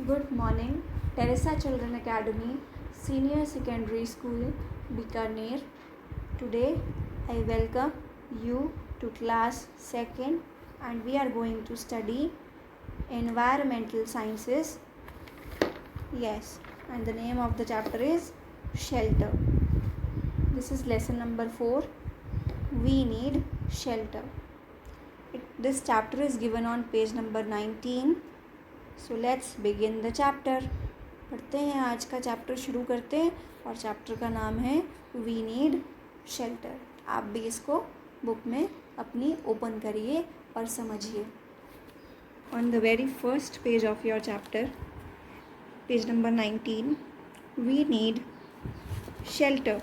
Good morning, Teresa Children Academy, Senior Secondary School, Bikaner. Today I welcome you to class 2nd and we are going to study Environmental Sciences. Yes, and the name of the chapter is Shelter. This is lesson number 4. We need shelter. This chapter is given on page number 19. So let's begin the chapter. पढ़ते हैं, आज का chapter शुरू करते हैं और chapter का नाम है वी नीड शेल्टर. आप भी इसको बुक में अपनी ओपन करिए और समझिए. On the very first page of your chapter, page number 19, we need shelter.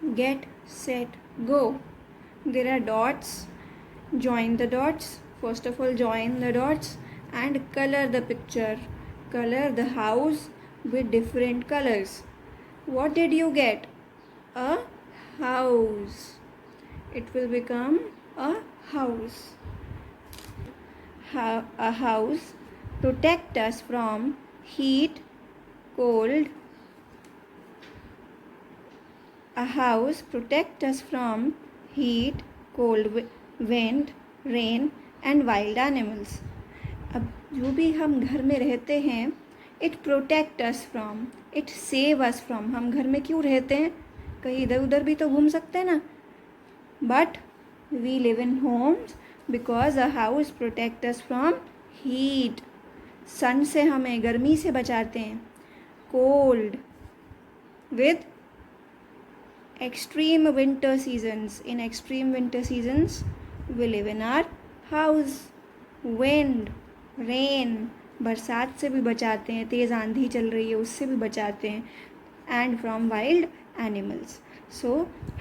Get set go. There are dots. join the dots. First of all, join the dots and color the picture. Color the house with different colors. What did you get? A house. It will become a house. A house protect us from heat, cold. A house protect us from heat, cold, wind, rain and wild animals. अब जो भी हम घर में रहते हैं, it protect us from, it save us from. हम घर में क्यों रहते हैं? कहीं इधर उधर भी तो घूम सकते हैं ना. But we live in homes because a house protect us from heat. Sun से हमें गर्मी से बचाते हैं. Cold with extreme winter seasons. In extreme winter seasons we live in our house. Wind, rain, बरसात से भी बचाते हैं, तेज़ आंधी चल रही है उससे भी बचाते हैं. And from wild animals. So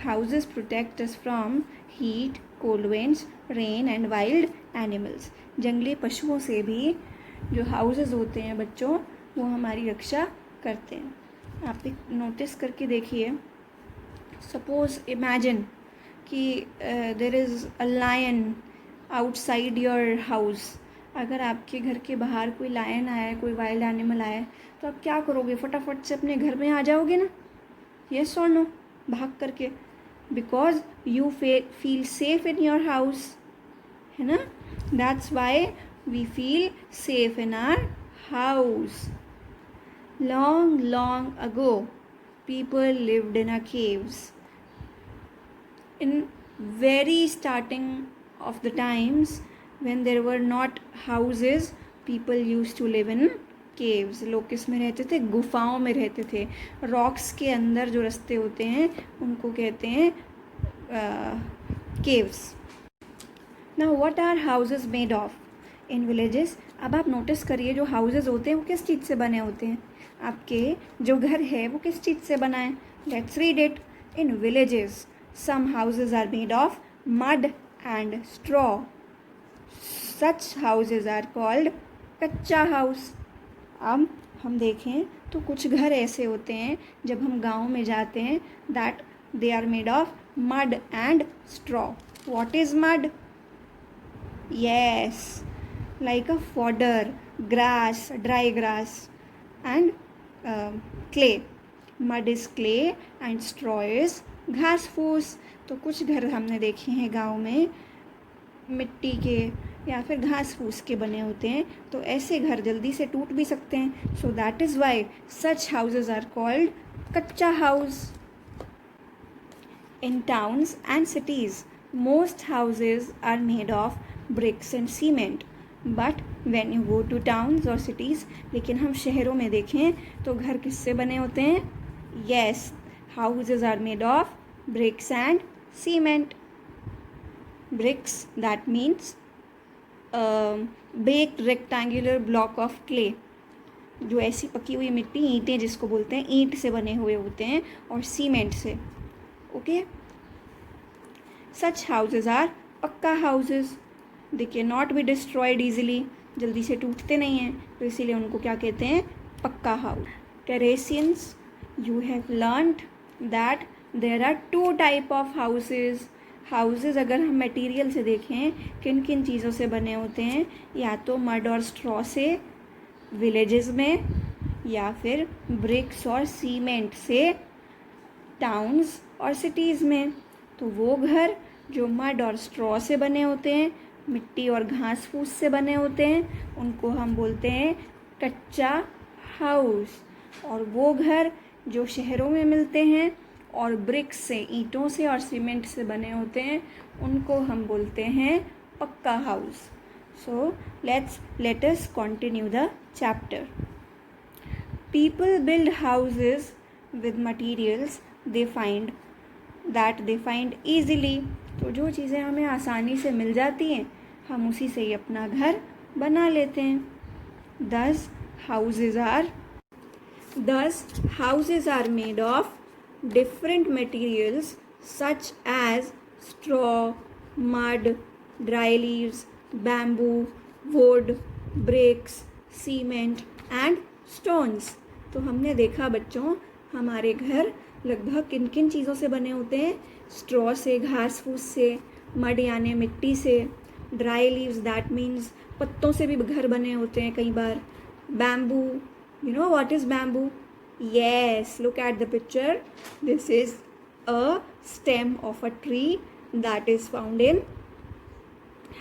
houses protect us from heat, cold winds, rain and wild animals. जंगली पशुओं से भी जो houses होते हैं बच्चों, वो हमारी रक्षा करते हैं. आप एक नोटिस करके देखिए. सपोज इमेजिन कि there is a lion outside your house. अगर आपके घर के बाहर कोई लायन आया है, कोई वाइल्ड एनिमल आया है, तो आप क्या करोगे? फटाफट से अपने घर में आ जाओगे ना? यस और नो? भाग करके. Because you feel safe in your house, है ना? That's why we feel safe in our house. Long ago people lived in a caves. In very starting of the times when there were not houses, people used to live in caves. लोग किस में रहते थे? गुफाओं में रहते थे. Rocks के अंदर जो रास्ते होते हैं उनको कहते हैं caves. Now what are houses made of in villages? अब आप नोटिस करिए, जो हाउसेज होते हैं वो किस चीज़ से बने होते हैं. आपके जो घर है वो किस चीज़ से बना है? Let's read it. In villages some houses are made of mud and straw. Such houses are called kutcha house. अब हम देखें तो कुछ घर ऐसे होते हैं जब हम गांव में जाते हैं, that they are made of mud and straw. What is mud? Yes, like a fodder, grass, dry grass and clay. Mud is clay and straw is घास फूस. तो कुछ घर हमने देखे हैं गांव में मिट्टी के या फिर घास फूस के बने होते हैं, तो ऐसे घर जल्दी से टूट भी सकते हैं. So that is why such houses are called kutcha house. In towns and cities most houses are made of bricks and cement. But when you go to towns और सिटीज़, लेकिन हम शहरों में देखें तो घर किससे बने होते हैं? Yes, houses are made of bricks and cement. Bricks that means baked rectangular block of clay. जो ऐसी पकी हुई मिट्टी, ईंटें जिसको बोलते हैं, ईंट से बने हुए होते हैं, और सीमेंट से. ओके. सच हाउसेज आर पक्का houses. They can not be destroyed easily. जल्दी से टूटते नहीं हैं, तो इसीलिए उनको क्या कहते हैं? Pucca house. Teresians, you have learned that there are 2 type of houses. Houses अगर हम मटेरियल से देखें, किन किन चीज़ों से बने होते हैं? या तो मड और स्ट्रॉ से, विलेजेस में, या फिर ब्रिक्स और सीमेंट से टाउन्स और सिटीज़ में। तो वो घर जो मड और स्ट्रॉ से बने होते हैं, मिट्टी और घास फूस से बने होते हैं, उनको हम बोलते हैं कच्चा हाउस। और वो घर जो शहरों में मिलते हैं और ब्रिक्स से, ईंटों से और सीमेंट से बने होते हैं, उनको हम बोलते हैं pucca house. So let us continue the chapter. People build houses with materials they find easily. तो जो चीज़ें हमें आसानी से मिल जाती हैं, हम उसी से ही अपना घर बना लेते हैं। Thus houses are made of different materials such as straw, mud, dry leaves, bamboo, wood, bricks, cement and stones. तो हमने देखा बच्चों, हमारे घर लगभग किन किन चीज़ों से बने होते हैं? स्ट्रॉ से, घास फूस से, मड यानी मिट्टी से, ड्राई लीव्स दैट मीन्स पत्तों से भी घर बने होते हैं कई बार, bamboo, you know what is bamboo? Yes, look at the picture. This is a stem of a tree that is found in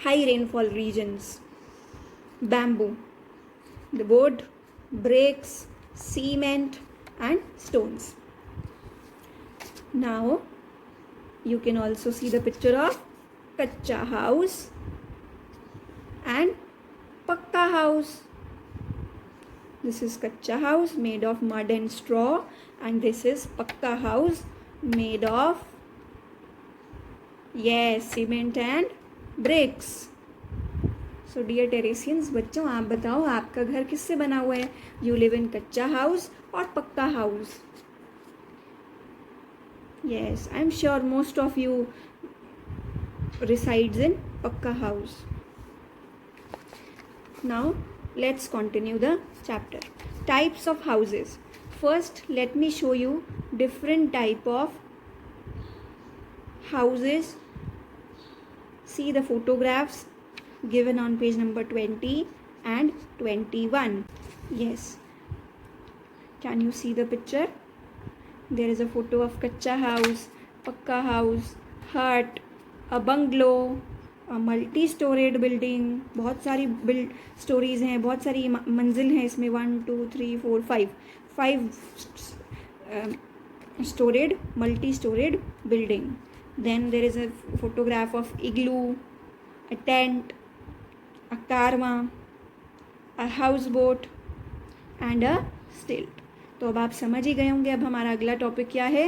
high rainfall regions. Bamboo, the wood, bricks, cement and stones. Now you can also see the picture of kacha house and pakka house. This is kacha house made of mud and straw, and this is pakka house made of cement and bricks. So dear terracians, बच्चों आप बताओ आपका घर किससे बना हुआ है? You live in कच्चा house और पक्का house? Yes, I'm sure most of you resides in pakka house. Now let's continue the chapter. Types of houses. First, let me show you different type of houses. See the photographs given on page number 20 and 21. Yes. Can you see the picture? There is a photo of kacha house, pakka house, hut, a bungalow, multi storeyed building. बहुत सारी stories हैं, बहुत सारी मंजिल हैं इसमें, 1 2 3 4 5 storeyed, multi storeyed building. Then there is a photograph of igloo, a tent, a caravan, a house boat and a stilt. तो अब आप समझ ही गए होंगे. अब हमारा अगला टॉपिक क्या है?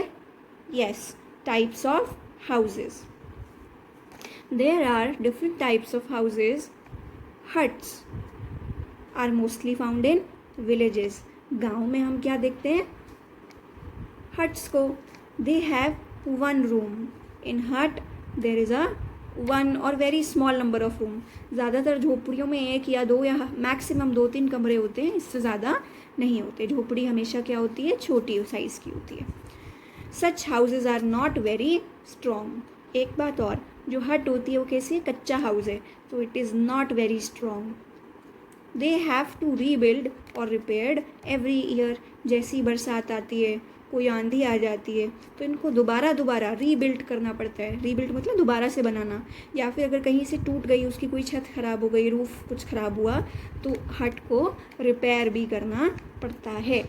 Yes, types of houses. There are different types of houses. Huts are mostly found in villages. गाँव में हम क्या देखते हैं? Huts को. They have one room. In hut there is a one or very small number of room. ज़्यादातर झोपड़ियों में 1 या 2 या मैक्सिमम 2-3 कमरे होते हैं, इससे ज़्यादा नहीं होते. झोपड़ी हमेशा क्या होती है? छोटी साइज़ की होती है. Such houses are not very strong. एक बात और, जो हट होती है वो कैसी है? कच्चा हाउस है, तो it is not very strong. They have to rebuild और रिपेयर्ड एवरी ईयर. जैसी बरसात आती है, कोई आंधी आ जाती है, तो इनको दोबारा रीबिल्ड करना पड़ता है. रीबिल्ड मतलब दोबारा से बनाना. या फिर अगर कहीं से टूट गई, उसकी कोई छत ख़राब हो गई, रूफ कुछ ख़राब हुआ, तो हट को रिपेयर भी करना पड़ता है.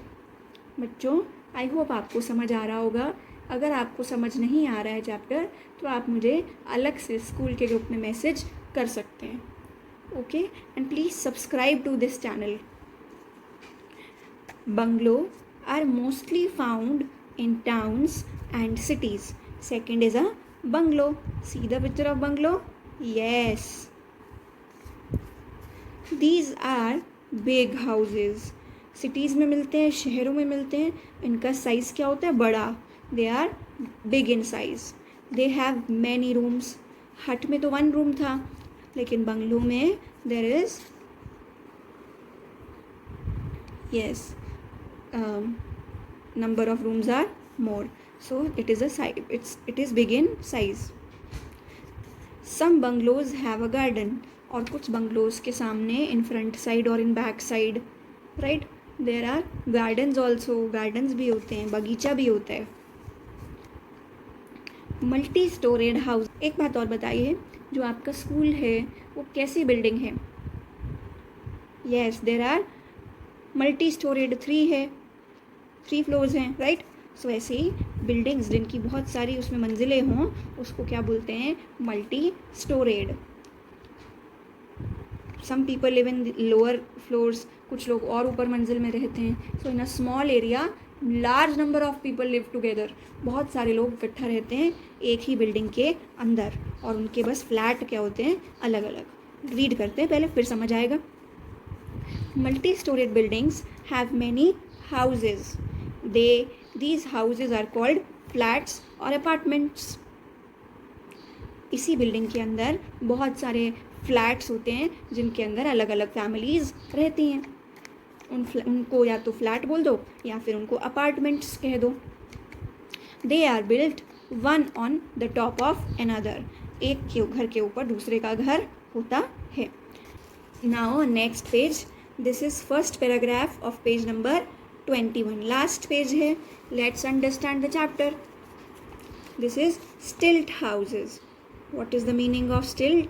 बच्चों, आई होप आपको समझ आ रहा होगा. अगर आपको समझ नहीं आ रहा है चैप्टर, तो आप मुझे अलग से स्कूल के ग्रुप में मैसेज कर सकते हैं. Okay, and please subscribe to this channel. Bungalow are mostly found in towns and cities. Second is a bungalow. See the picture of bungalow. Yes, these are big houses. Cities में मिलते हैं, शहरों में मिलते हैं. इनका साइज़ क्या होता है? बड़ा. They are big in size. They have many rooms. हट में तो 1 रूम था, लेकिन बंगलो में there is number of rooms are more. So it is big in size. Some bungalows have a garden. और कुछ बंगलोज के सामने इन फ्रंट साइड और in back side right. There are gardens also, gardens भी होते हैं, बगीचा भी होता है. Multi storeyed house. एक बात और बताइए, जो आपका स्कूल है वो कैसी बिल्डिंग है? Yes, there are multi storeyed, 3 है, 3 फ्लोर्स हैं, राइट. सो ऐसे ही बिल्डिंग्स जिनकी बहुत सारी उसमें मंजिलें हों उसको क्या बोलते हैं? Multi storeyed. Some people live in lower floors, कुछ लोग और ऊपर मंजिल में रहते हैं. So in a small area large number of people live together. बहुत सारे लोग इकट्ठा रहते हैं एक ही बिल्डिंग के अंदर, और उनके बस फ्लैट क्या होते हैं? अलग अलग. रीड करते हैं पहले, फिर समझ आएगा. Multi storeyed buildings have many houses. these houses are called flats और अपार्टमेंट्स. इसी बिल्डिंग के अंदर बहुत सारे फ्लैट्स होते हैं जिनके अंदर अलग अलग फैमिलीज रहती हैं. उनको या तो फ्लैट बोल दो या फिर उनको अपार्टमेंट्स कह दो. They are built one on the top of another. एक के घर के ऊपर दूसरे का घर होता है. Now next page. This is first paragraph of page number 21. Last page है. Let's understand the chapter. This is stilt houses. What is the meaning of stilt?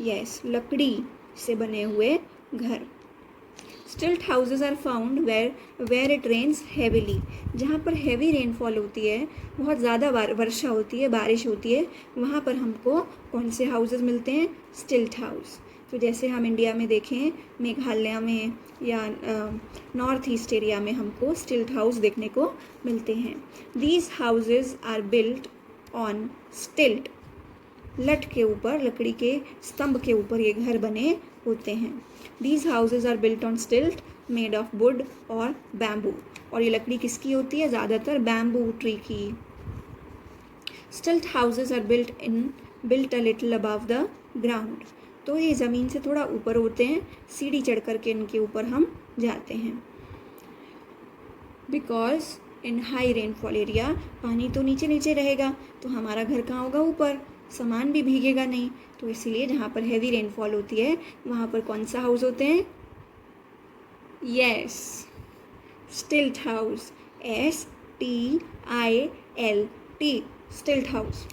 Yes, लकड़ी से बने हुए घर. Stilt houses are found where it rains heavily. जहाँ पर heavy rainfall होती है, बहुत ज़्यादा वर्षा होती है, बारिश होती है, वहाँ पर हमको कौन से houses मिलते हैं? Stilt house. तो जैसे हम इंडिया में देखें, मेघालय में या नॉर्थ ईस्ट एरिया में हमको स्टिल्ट हाउस देखने को मिलते हैं. These houses are built on स्टिल्ट. लट के ऊपर, लकड़ी के स्तंभ के ऊपर ये घर बने होते हैं. These houses are built on stilt made of wood और बैम्बू. और ये लकड़ी किसकी होती है? ज़्यादातर बैम्बू ट्री की. Stilt houses are built a little above the ground. तो ये ज़मीन से थोड़ा ऊपर होते हैं, सीढ़ी चढ़ करके इनके ऊपर हम जाते हैं. Because in high rainfall area, पानी तो नीचे नीचे रहेगा, तो हमारा घर कहाँ होगा? ऊपर. सामान भी भीगेगा नहीं, तो इसीलिए जहाँ पर हैवी रेनफॉल होती है वहाँ पर कौन सा हाउस होते हैं? यस, स्टिल्ट हाउस. STILT, स्टिल्ट house.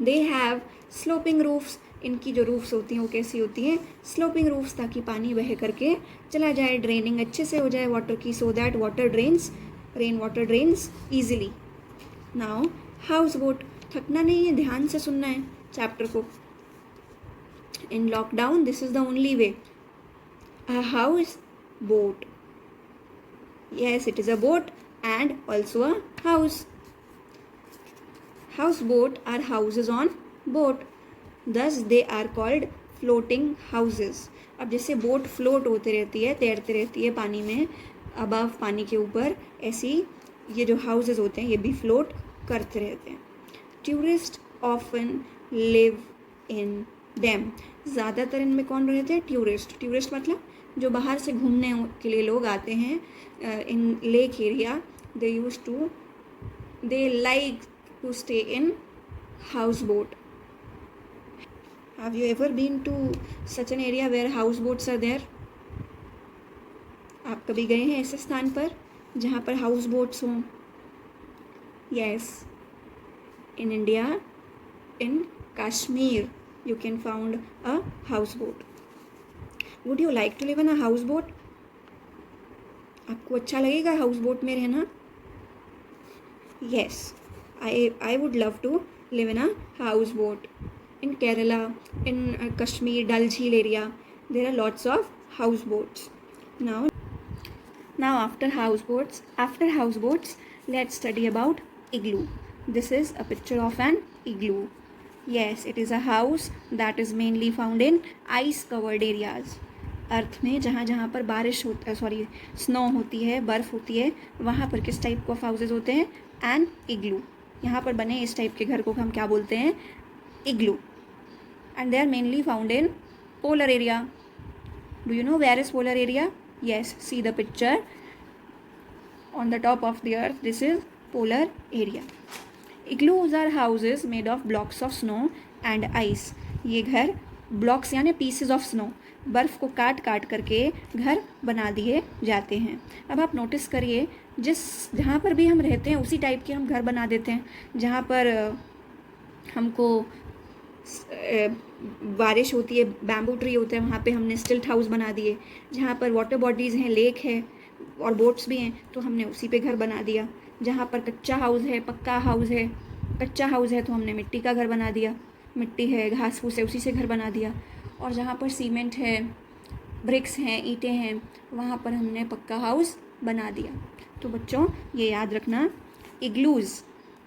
They have sloping roofs. इनकी जो रूफ्स होती हैं वो कैसी होती हैं? स्लोपिंग रूफ्स, ताकि पानी बह करके चला जाए, ड्रेनिंग अच्छे से हो जाए वाटर की, so that rain water drains easily. Now house boat. थकना नहीं है, ध्यान से सुनना है चैप्टर को. In lockdown this is the only way. A house boat. Yes, it is a boat and also a house. House boat are houses on boat. Thus they are called floating houses. अब जैसे boat float होते रहती है, तैरते रहती है पानी में, अबव पानी के ऊपर, ऐसी ये जो हाउसेज होते हैं ये भी फ्लोट करते रहते हैं. Tourist often live in them. ज़्यादातर इनमें कौन रहते हैं? टूरिस्ट मतलब जो बाहर से घूमने के लिए लोग आते हैं in lake area. They like to stay in house boat. Have you ever been to such an area where houseboats are there? आप कभी गए हैं ऐसे स्थान पर जहाँ पर हाउस बोट्स हों? Yes, in India, in Kashmir, you can find a houseboat. Would you like to live in a houseboat? आपको अच्छा लगेगा हाउस बोट में रहना? Yes, I would love to live in a houseboat. In Kerala, in Kashmir, Dal Jheel area, there are lots of houseboats. Now after houseboats, let's study about igloo. This is a picture of an igloo. Yes, it is a house that is mainly found in ice-covered areas. अर्थ में जहाँ जहाँ पर बारिश snow होती है, बर्फ़ होती है, वहाँ पर किस टाइप ऑफ हाउसेज होते हैं? एन इग्लू. यहाँ पर बने इस टाइप के घर को हम क्या बोलते हैं? इग्लू. And they are mainly found in polar area. Do you know where is polar area? Yes, see the picture on the top of the earth. This is polar area. Igloos are houses made of blocks of snow and ice. ये घर blocks यानी pieces of snow, बर्फ़ को काट काट करके घर बना दिए जाते हैं। अब आप नोटिस करिए, जहाँ पर भी हम रहते हैं उसी टाइप के हम घर बना देते हैं। जहाँ पर हमको बारिश होती है, बैम्बू ट्री होते हैं, वहाँ पे हमने स्टिल्ट हाउस बना दिए। जहाँ पर वाटर बॉडीज़ हैं, लेक है और बोट्स भी हैं, तो हमने उसी पे घर बना दिया। जहाँ पर कच्चा हाउस है, पक्का हाउस है, कच्चा हाउस है तो हमने मिट्टी का घर बना दिया, मिट्टी है, घास फूस है, उसी से घर बना दिया। और जहाँ पर सीमेंट है, ब्रिक्स हैं, ईंटें हैं, वहाँ पर हमने पक्का हाउस बना दिया। तो बच्चों ये याद रखना, igloos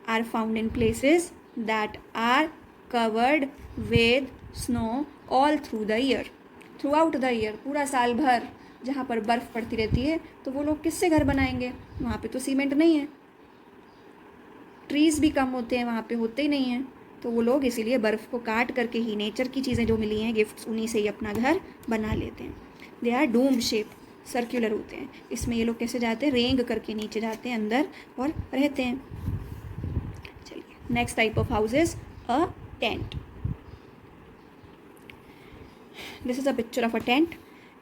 are found in places that are covered with snow all through the year, throughout the year, पूरा साल भर जहाँ पर बर्फ़ पड़ती रहती है। तो वो लोग किससे घर बनाएंगे? वहाँ पे तो सीमेंट नहीं है, ट्रीज़ भी कम होते हैं, वहाँ पे होते ही नहीं हैं। तो वो लोग इसीलिए बर्फ़ को काट करके ही, नेचर की चीज़ें जो मिली हैं गिफ्ट्स, उन्हीं से ही अपना घर बना लेते हैं। They are dome shape, circular होते हैं। इसमें ये लोग कैसे जाते हैं? रेंग करके नीचे जाते हैं अंदर और रहते हैं। चलिए, next type of house is a tent. This is a picture of a tent.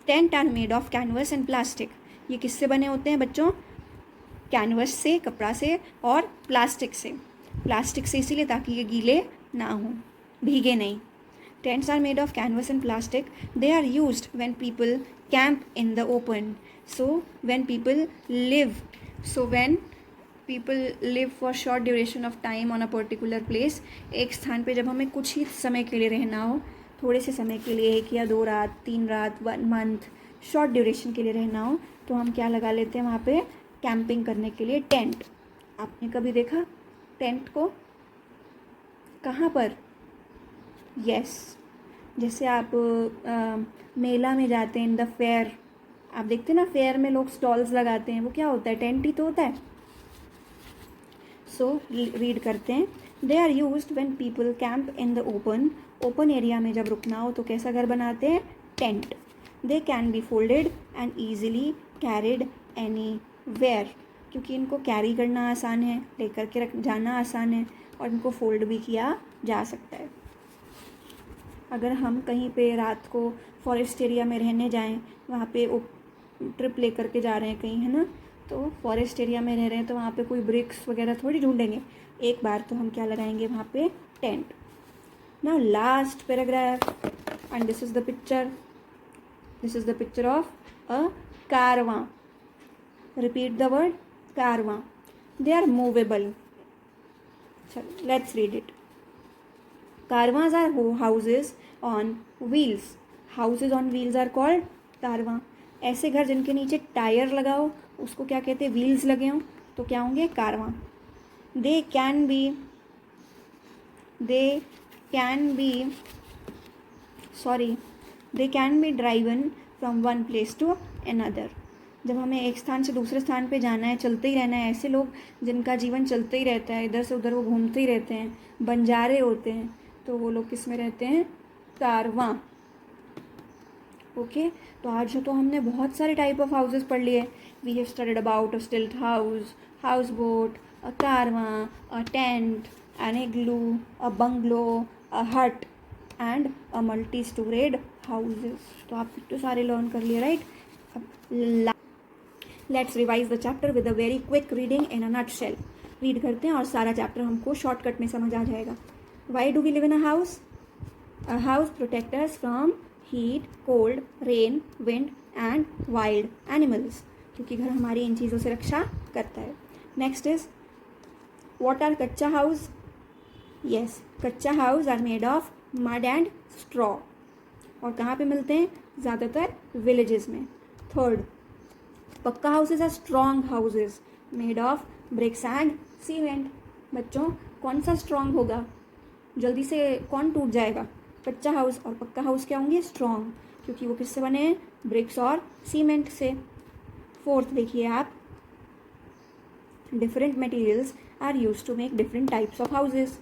Tent are made of canvas and plastic. ये किससे बने होते हैं बच्चों? कैनवस से, कपड़ा से, और प्लास्टिक से। प्लास्टिक से इसीलिए ताकि ये गीले ना हों, भीगे नहीं। Tents are made of canvas and plastic. They are used when people camp in the open. So when people live, when people live for short duration of time on a particular place, एक स्थान पे जब हमें कुछ ही समय के लिए रहना हो, थोड़े से समय के लिए, 1 या 2 रात, 3 रात, 1 मंथ, शॉर्ट ड्यूरेशन के लिए रहना हो, तो हम क्या लगा लेते हैं वहाँ पे? कैंपिंग करने के लिए टेंट। आपने कभी देखा टेंट को? कहाँ पर? यस, जैसे आप मेला में जाते हैं, इन द फेयर, आप देखते हैं ना, फेयर में लोग स्टॉल्स लगाते हैं, वो क्या होता है? टेंट ही तो होता है। सो रीड करते हैं, they are used when people camp in the open. Open area में जब रुकना हो तो कैसा घर बनाते हैं? Tent. They can be folded and easily carried anywhere, क्योंकि इनको कैरी करना आसान है, लेकर के रख जाना आसान है, और इनको फोल्ड भी किया जा सकता है। अगर हम कहीं पे रात को फॉरेस्ट एरिया में रहने जाएं, वहाँ पे ट्रिप ले करके जा रहे हैं कहीं, है ना, तो फॉरेस्ट एरिया में रह रहे हैं तो वहाँ पे कोई ब्रिक्स वगैरह थोड़ी ढूंढेंगे। एक बार तो हम क्या लगाएंगे वहाँ पे? Tent. Now last paragraph, and this is the picture, this is the picture of a caravan. Repeat the word caravan. They are movable. चलो let's read it. Caravans are houses on wheels. Houses on wheels are called कारवां। ऐसे घर जिनके नीचे tyre लगा हो उसको क्या कहते हैं? व्हील्स लगे हों, तो क्या होंगे? Caravan. They can be driven from one place to another. जब हमें एक स्थान से दूसरे स्थान पे जाना है, चलते ही रहना है, ऐसे लोग जिनका जीवन चलते ही रहता है, इधर से उधर वो घूमते ही रहते हैं, बंजारे होते हैं, तो वो लोग किस में रहते हैं? कारवां। ओके, तो आज तो हमने बहुत सारे टाइप ऑफ हाउसेस पढ़ लिए। We have studied about a stilt house, house boat, a caravan, a tent, an igloo, a bungalow, a hut and a multi storeyed houses. तो आप तो सारे लर्न कर लिए, राइट? अब let's revise the chapter with a very quick reading in a nutshell. Read करते हैं और सारा चैप्टर हमको शॉर्टकट में समझ आ जाएगा। Why do we live in a house? A house protects us from heat, cold, rain, wind and wild animals. क्योंकि घर हमारी इन चीज़ों से रक्षा करता है। Next is, what are kutcha house? Yes, kutcha house are made of mud and straw. और कहाँ पे मिलते हैं? ज़्यादातर विलेजेस में। थर्ड, pucca houses are strong houses made of bricks and cement. बच्चों कौन सा स्ट्रॉन्ग होगा? जल्दी से कौन टूट जाएगा? कच्चा हाउस। और पक्का हाउस क्या होंगे? स्ट्रॉन्ग, क्योंकि वो किससे बने हैं? ब्रिक्स और सीमेंट से। फोर्थ देखिए आप, different materials are use to make different types of houses.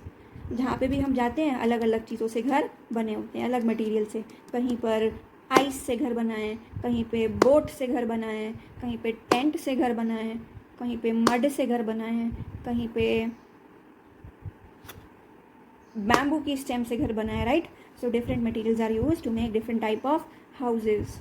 जहाँ पे भी हम जाते हैं अलग अलग चीज़ों से घर बने होते हैं, अलग मटेरियल से। कहीं पर आइस से घर बनाएं, कहीं पे बोट से घर बनाएं, कहीं पे टेंट से घर बनाएं, कहीं पे मड से घर बनाएं, कहीं पे बैम्बू की स्टेम से घर बनाए, right? So different materials are used to make different type of houses.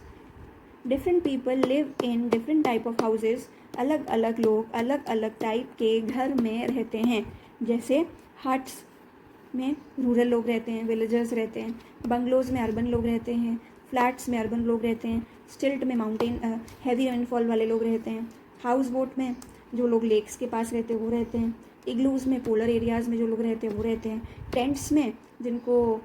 Different people live in different type of houses. अलग अलग लोग अलग अलग टाइप के घर में रहते हैं. जैसे हट्स में रूरल लोग रहते हैं, विलेजर्स रहते हैं. बंगलोज में अर्बन लोग रहते हैं. फ्लैट्स में अर्बन लोग रहते हैं. स्टिल्ट में माउंटेन हैवी रेनफॉल वाले लोग रहते हैं. हाउस बोट में जो लोग लेक्स के पास रहते हैं वो रहते हैं. इग्लूज़ में पोलर एरियाज़ में जो लोग रहते हैं वो रहते हैं. टेंट्स में जिनको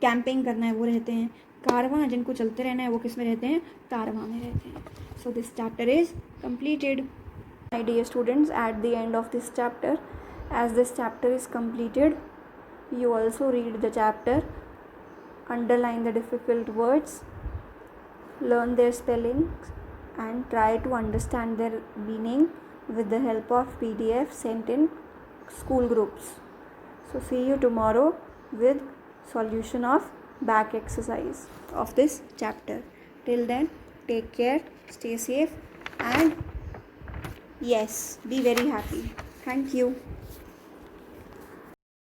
कैंपिंग करना है वो रहते हैं. कारवां जिनको चलते रहना है वो किस में रहते हैं? कारवां में रहते हैं. So this chapter is completed. My dear students, at the end of this chapter, as this chapter is completed, you also read the chapter, underline the difficult words, learn their spellings, and try to understand their meaning with the help of PDF sent in school groups. So see you tomorrow with solution of back exercise of this chapter. Till then, take care, stay safe, and yes, be very happy. Thank you.